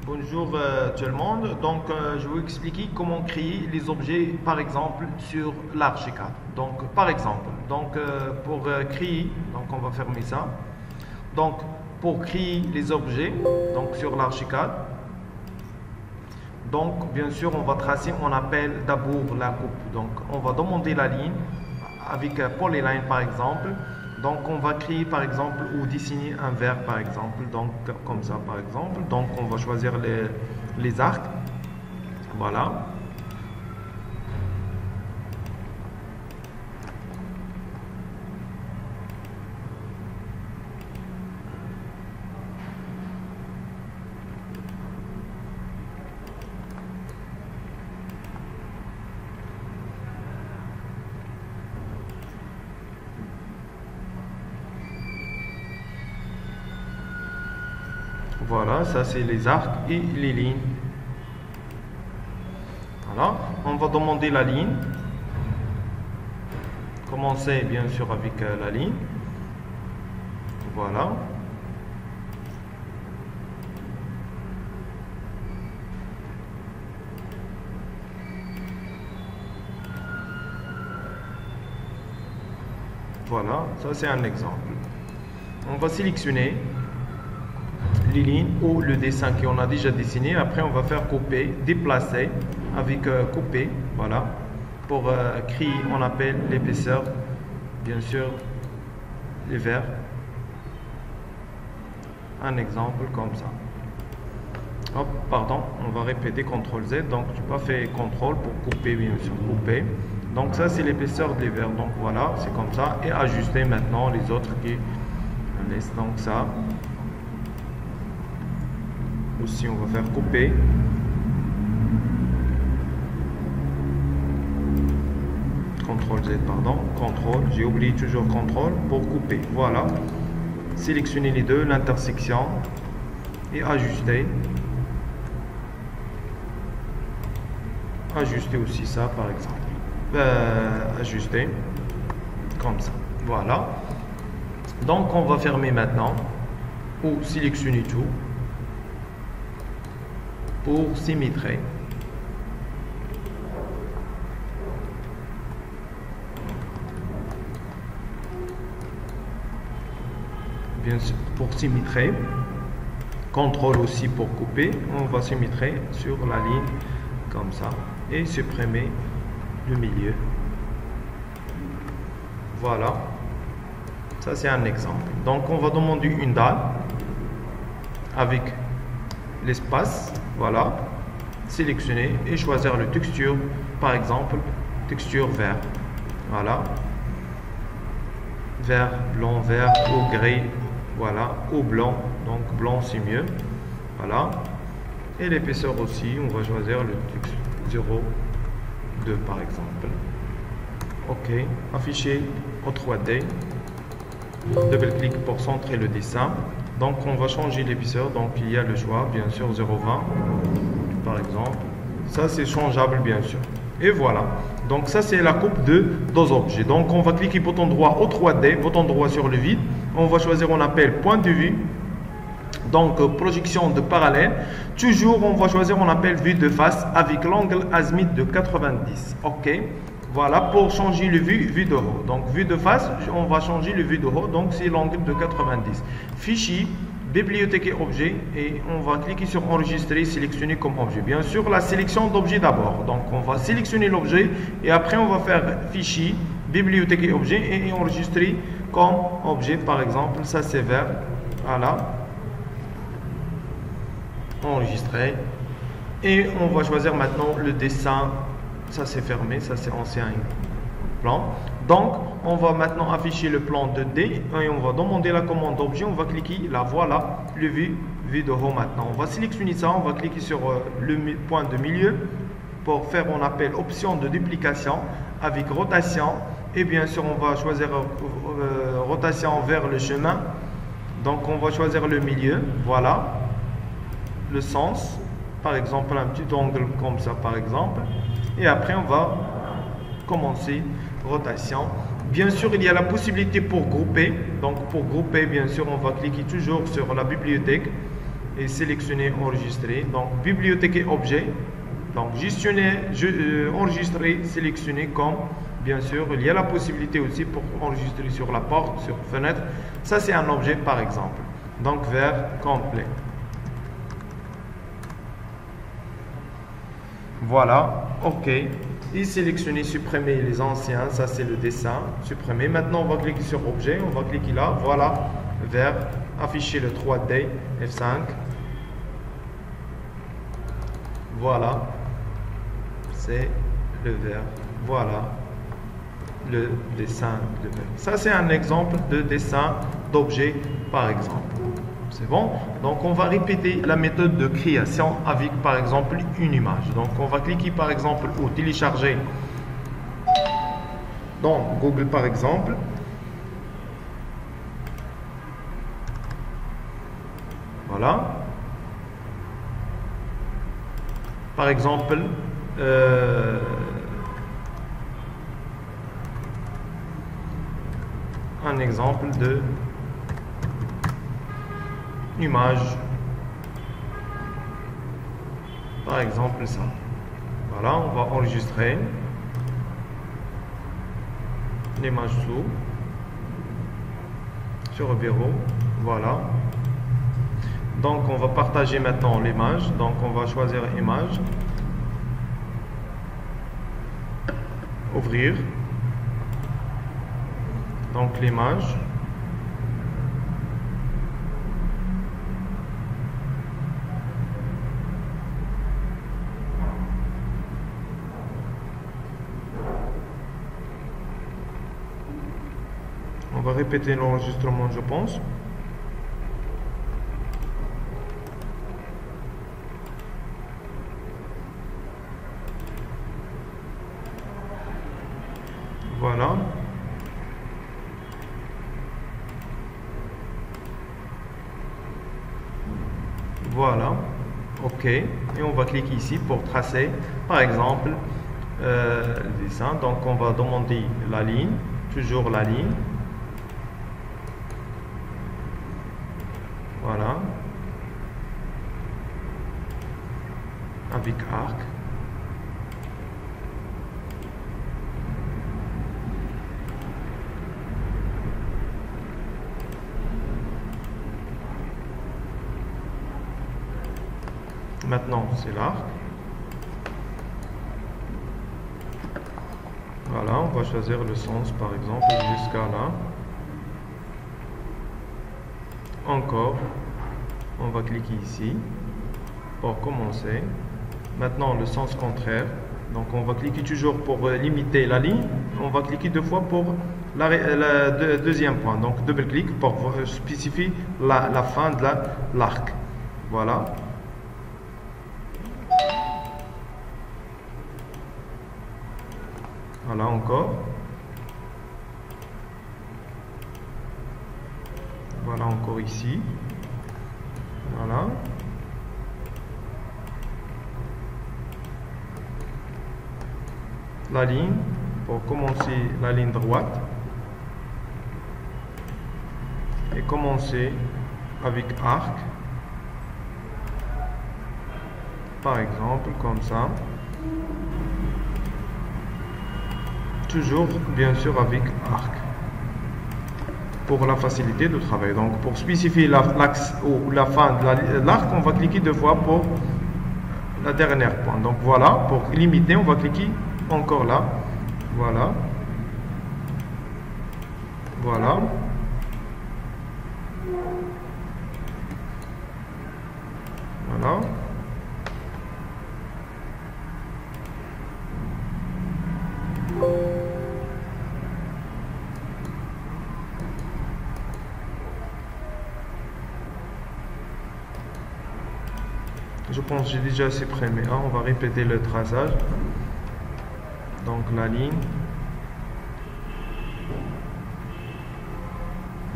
Bonjour tout le monde. Donc, je vais vous expliquer comment créer les objets, par exemple, sur l'Archicad. Donc, par exemple, pour créer, donc on va fermer ça. Donc, pour créer les objets, donc sur l'Archicad, donc bien sûr, on va tracer, on appelle d'abord la coupe. Donc, on va demander la ligne avec Polyline, par exemple. Donc, on va créer, par exemple, ou dessiner un verre, par exemple. Donc, comme ça, par exemple. Donc, on va choisir les arcs. Voilà. Voilà, ça c'est les arcs et les lignes. Voilà, on va demander la ligne. Commencer bien sûr avec la ligne. Voilà. Voilà, ça c'est un exemple. On va sélectionner les lignes ou le dessin qu'on a déjà dessiné. Après, on va faire couper, déplacer avec couper. Voilà. Pour créer, on appelle l'épaisseur, bien sûr, les verres. Un exemple comme ça. Hop, pardon, on va répéter CTRL Z. Donc, je n'ai pas fait CTRL pour couper, bien sûr, couper. Donc, ça, c'est l'épaisseur des verres. Donc, voilà, c'est comme ça. Et ajuster maintenant les autres qui laissent donc ça. Aussi, on va faire couper. CTRL Z, pardon. CTRL, j'ai oublié toujours CTRL pour couper. Voilà. Sélectionner les deux, l'intersection et ajuster. Ajuster aussi ça, par exemple. Ajuster comme ça. Voilà. Donc, on va fermer maintenant ou sélectionner tout pour symétrer. Bien sûr, pour symétrer. CTRL aussi pour couper. On va symétrer sur la ligne comme ça et supprimer le milieu. Voilà. Ça, c'est un exemple. Donc, on va demander une dalle avec l'espace. Voilà. Sélectionner et choisir le texture. Par exemple, texture vert. Voilà. Vert, blanc, vert ou gris. Voilà. Ou blanc. Donc, blanc, c'est mieux. Voilà. Et l'épaisseur aussi, on va choisir le 0,2 par exemple. OK. Afficher au 3D. Double-clic pour centrer le dessin. Donc, on va changer l'épaisseur. Donc, il y a le choix, bien sûr, 0,20 par exemple. Ça, c'est changeable, bien sûr. Et voilà. Donc, ça, c'est la coupe de deux objets. Donc, on va cliquer bouton droit au 3D, bouton droit sur le vide. On va choisir, on appelle point de vue. Donc, projection de parallèle. Toujours, on va choisir, on appelle vue de face avec l'angle azimut de 90. OK. Voilà, pour changer le vue de haut. Donc, vue de face, on va changer le vue de haut. Donc, c'est l'angle de 90. Fichier, bibliothèque et objet. Et on va cliquer sur enregistrer, sélectionner comme objet. Bien sûr, la sélection d'objet d'abord. Donc, on va sélectionner l'objet. Et après, on va faire fichier, bibliothèque et objet. Et enregistrer comme objet. Par exemple, ça c'est vert. Voilà. Enregistrer. Et on va choisir maintenant le dessin. Ça c'est fermé, ça c'est ancien plan. Donc, on va maintenant afficher le plan 2D et on va demander la commande objet. On va cliquer là, voilà, le vue de haut maintenant. On va sélectionner ça, on va cliquer sur le point de milieu pour faire, on appelle option de duplication avec rotation. Et bien sûr, on va choisir rotation vers le chemin. Donc, on va choisir le milieu, voilà, le sens, par exemple, un petit angle comme ça, par exemple. Et après, on va commencer rotation. Bien sûr, il y a la possibilité pour grouper. Donc, pour grouper, bien sûr, on va cliquer toujours sur la bibliothèque. et sélectionner enregistrer. Donc bibliothèque et objet. Donc gestionner, enregistrer, sélectionner comme, bien sûr, il y a la possibilité aussi pour enregistrer sur la porte, sur fenêtre. Ça c'est un objet par exemple. Donc vert complet. Voilà, ok. Et sélectionner, supprimer les anciens, ça c'est le dessin, supprimer. Maintenant on va cliquer sur objet, on va cliquer là, voilà, vert, afficher le 3D, F5. Voilà, c'est le vert, voilà le dessin de vert. Ça c'est un exemple de dessin d'objet par exemple. C'est bon? Donc on va répéter la méthode de création avec par exemple une image. Donc on va cliquer par exemple ou télécharger dans Google par exemple. Voilà. Par exemple, un exemple de image, par exemple ça. Voilà, on va enregistrer l'image sur le bureau. Voilà. Donc on va partager maintenant l'image. Donc on va choisir image, ouvrir. Donc l'image. On va répéter l'enregistrement, je pense. Voilà. Voilà. OK. Et on va cliquer ici pour tracer, par exemple, le dessin. Donc, on va demander la ligne, toujours la ligne. Voilà. Avec arc. Maintenant, c'est l'arc. Voilà, on va choisir le sens, par exemple, jusqu'à là. Encore, on va cliquer ici pour commencer. Maintenant, le sens contraire. Donc, on va cliquer toujours pour limiter la ligne. On va cliquer deux fois pour le deuxième point. Donc, double-clic pour spécifier la fin de l'arc. Voilà. Voilà encore. Voilà encore ici. Voilà. La ligne, pour commencer la ligne droite. Et commencer avec arc. Par exemple, comme ça. Toujours, bien sûr, avec arc. Pour la facilité de travail. Donc, pour spécifier l'axe ou la fin de l'arc, on va cliquer deux fois pour la dernière point. Donc, voilà. Pour limiter, on va cliquer encore là. Voilà. Voilà. Voilà. Je pense que j'ai déjà supprimé un. On va répéter le traçage. Donc la ligne.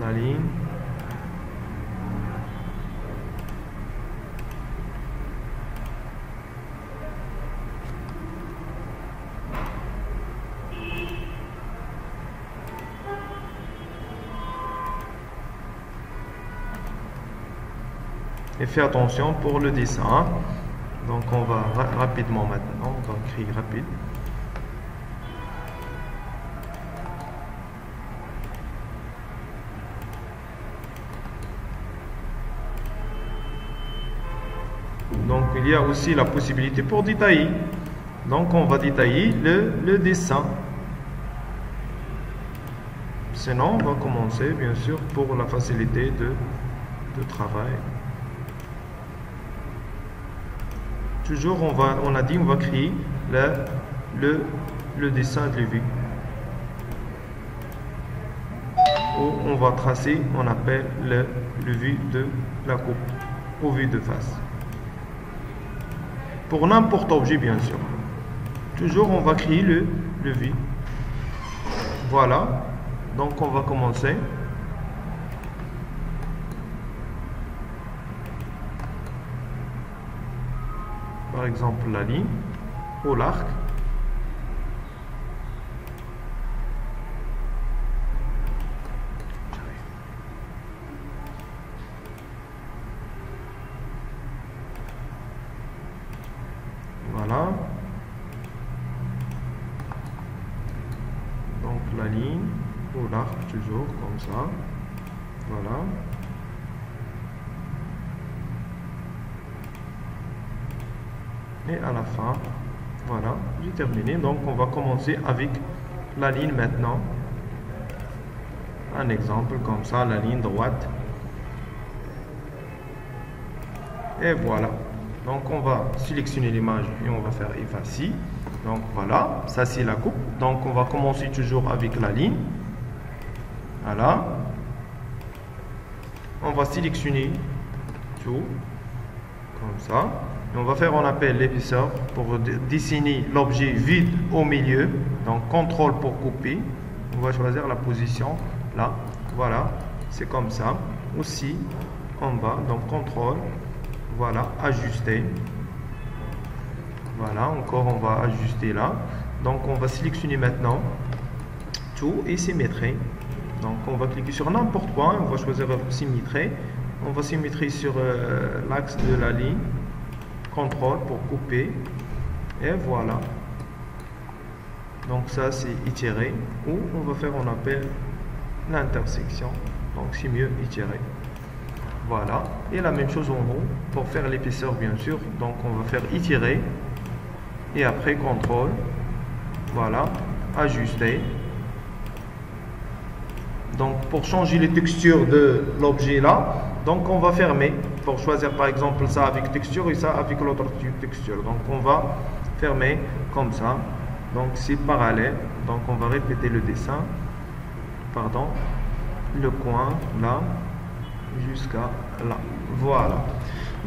La ligne. Et fais attention pour le dessin. Donc on va rapidement maintenant, on va écrire rapide. Donc il y a aussi la possibilité pour détailler. Donc on va détailler le dessin. Sinon on va commencer bien sûr pour la facilité de travail. Toujours on a dit on va créer le dessin de vue. Où on va tracer, on appelle le vue de la coupe ou vue de face. Pour n'importe objet bien sûr. Toujours on va créer le vue. Voilà. Donc on va commencer. Par exemple la ligne ou l'arc. Voilà. Donc la ligne ou l'arc toujours comme ça. Voilà. Et à la fin, voilà, j'ai terminé. Donc on va commencer avec la ligne maintenant. Un exemple comme ça, la ligne droite. Et voilà. Donc on va sélectionner l'image et on va faire effacer. Donc voilà, ça c'est la coupe. Donc on va commencer toujours avec la ligne. Voilà. On va sélectionner tout comme ça. Et on va faire, on appelle l'épaisseur pour dessiner l'objet vide au milieu. Donc contrôle pour couper. On va choisir la position là. Voilà, c'est comme ça. Aussi en bas, donc contrôle. Voilà, ajuster. Voilà, encore on va ajuster là. Donc on va sélectionner maintenant tout et symétrie. Donc on va cliquer sur n'importe quoi, on va choisir symétrie. On va symétrie sur l'axe de la ligne. Contrôle pour couper. Et voilà. Donc ça c'est étirer. Ou on va faire, on appelle l'intersection. Donc c'est mieux étirer. Voilà. Et la même chose en haut. Pour faire l'épaisseur bien sûr. Donc on va faire étirer. Et après contrôle. Voilà. Ajuster. Donc pour changer les textures de l'objet là, donc on va fermer pour choisir par exemple ça avec texture et ça avec l'autre texture. Donc on va fermer comme ça. Donc c'est parallèle. Donc on va répéter le dessin. Pardon. Le coin là jusqu'à là. Voilà.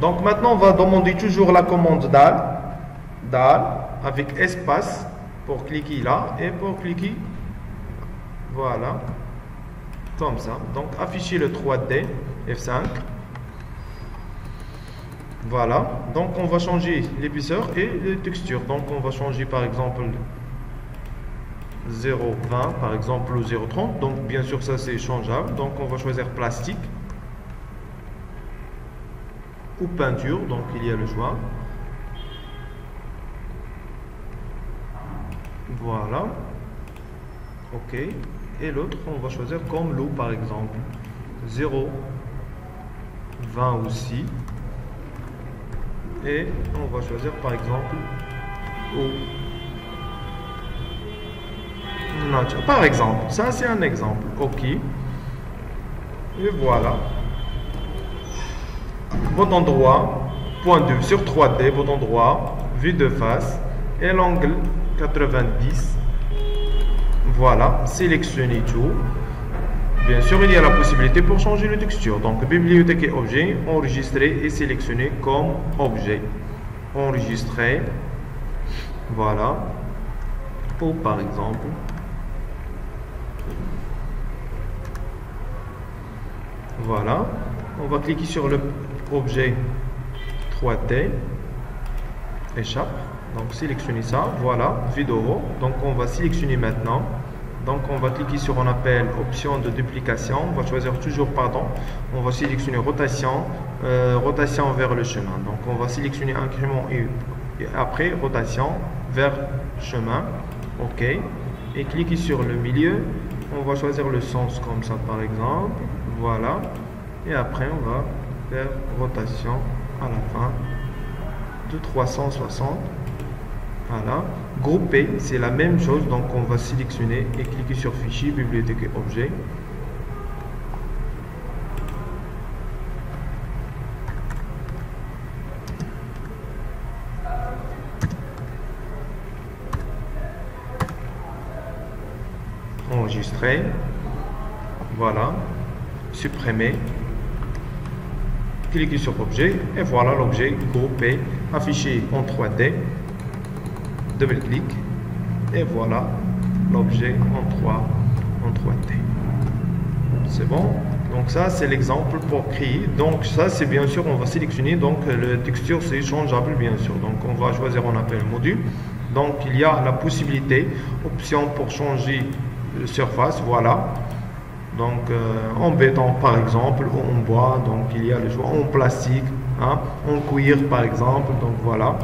Donc maintenant on va demander toujours la commande DAL avec espace pour cliquer là et pour cliquer voilà. Comme ça. Donc afficher le 3D F5. Voilà. Donc on va changer l'épaisseur et les textures. Donc on va changer par exemple 0,20 par exemple ou 0,30. Donc bien sûr ça c'est changeable. Donc on va choisir plastique ou peinture. Donc il y a le choix. Voilà. Ok. Et l'autre, on va choisir comme l'eau par exemple. 0, 20 aussi. Et on va choisir par exemple eau. Nature. Par exemple, ça c'est un exemple. Ok. Et voilà. Bouton droit, point 2 sur 3D, bouton droit, vue de face et l'angle 90. Voilà, sélectionnez tout. Bien sûr, il y a la possibilité pour changer de texture. Donc, bibliothèque et objet, enregistrer et sélectionner comme objet. Enregistrer. Voilà. Ou par exemple. Voilà. On va cliquer sur le objet 3D. Échappe. Donc, sélectionnez ça. Voilà. Vidéo. Donc, on va sélectionner maintenant. Donc, on va cliquer sur, on appelle option de duplication. On va choisir toujours, pardon. On va sélectionner rotation, rotation vers le chemin. Donc on va sélectionner incrément et après rotation vers chemin. OK. Et cliquez sur le milieu. On va choisir le sens comme ça par exemple. Voilà. Et après on va faire rotation à la fin de 360. Voilà. Grouper, c'est la même chose. Donc on va sélectionner et cliquer sur fichier, bibliothèque et objet. Enregistrer, voilà, supprimer, cliquez sur objet et voilà l'objet groupé, affiché en 3D, double-clic et voilà l'objet en 3D. C'est bon? Donc ça c'est l'exemple pour créer. Donc ça c'est bien sûr, on va sélectionner, donc le texture c'est changeable bien sûr. Donc on va choisir, on appelle module. Donc il y a la possibilité, option pour changer surface, voilà. Donc en béton par exemple, ou en bois, donc il y a le choix en plastique, hein, en cuir par exemple, donc voilà.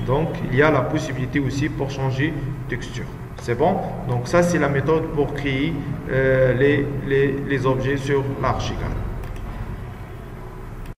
Donc il y a la possibilité aussi pour changer texture. C'est bon? Donc ça c'est la méthode pour créer les objets sur l'Archicad.